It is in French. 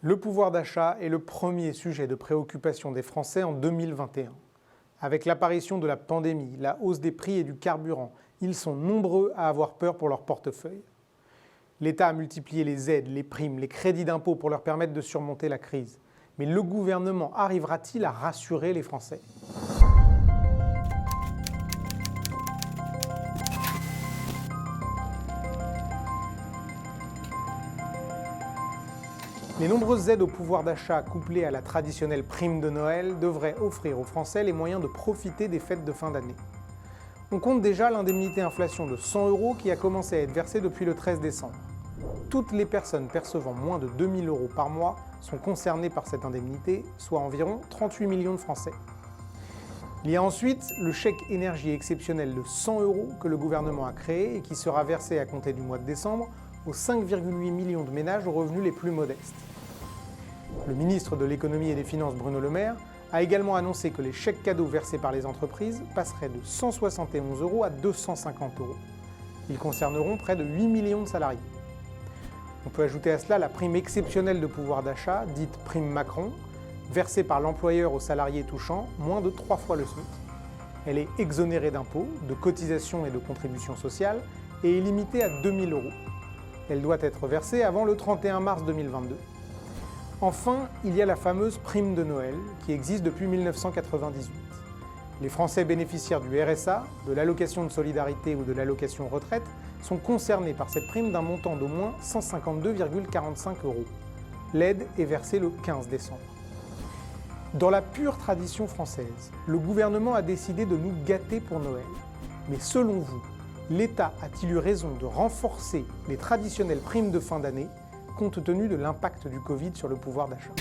Le pouvoir d'achat est le premier sujet de préoccupation des Français en 2021. Avec l'apparition de la pandémie, la hausse des prix et du carburant, ils sont nombreux à avoir peur pour leur portefeuille. L'État a multiplié les aides, les primes, les crédits d'impôt pour leur permettre de surmonter la crise. Mais le gouvernement arrivera-t-il à rassurer les Français ? Les nombreuses aides au pouvoir d'achat couplées à la traditionnelle prime de Noël devraient offrir aux Français les moyens de profiter des fêtes de fin d'année. On compte déjà l'indemnité inflation de 100 € qui a commencé à être versée depuis le 13 décembre. Toutes les personnes percevant moins de 2 000 € par mois sont concernées par cette indemnité, soit environ 38 millions de Français. Il y a ensuite le chèque énergie exceptionnel de 100 € que le gouvernement a créé et qui sera versé à compter du mois de décembre aux 5,8 millions de ménages aux revenus les plus modestes. Le ministre de l'Économie et des Finances, Bruno Le Maire, a également annoncé que les chèques cadeaux versés par les entreprises passeraient de 171 € à 250 €. Ils concerneront près de 8 millions de salariés. On peut ajouter à cela la prime exceptionnelle de pouvoir d'achat, dite prime Macron, versée par l'employeur aux salariés touchant moins de 3 fois le SMIC. Elle est exonérée d'impôts, de cotisations et de contributions sociales et est limitée à 2 000 €. Elle doit être versée avant le 31 mars 2022. Enfin, il y a la fameuse prime de Noël qui existe depuis 1998. Les Français bénéficiaires du RSA, de l'allocation de solidarité ou de l'allocation retraite sont concernés par cette prime d'un montant d'au moins 152,45 €. L'aide est versée le 15 décembre. Dans la pure tradition française, le gouvernement a décidé de nous gâter pour Noël. Mais selon vous, l'État a-t-il eu raison de renforcer les traditionnelles primes de fin d'année compte tenu de l'impact du Covid sur le pouvoir d'achat ?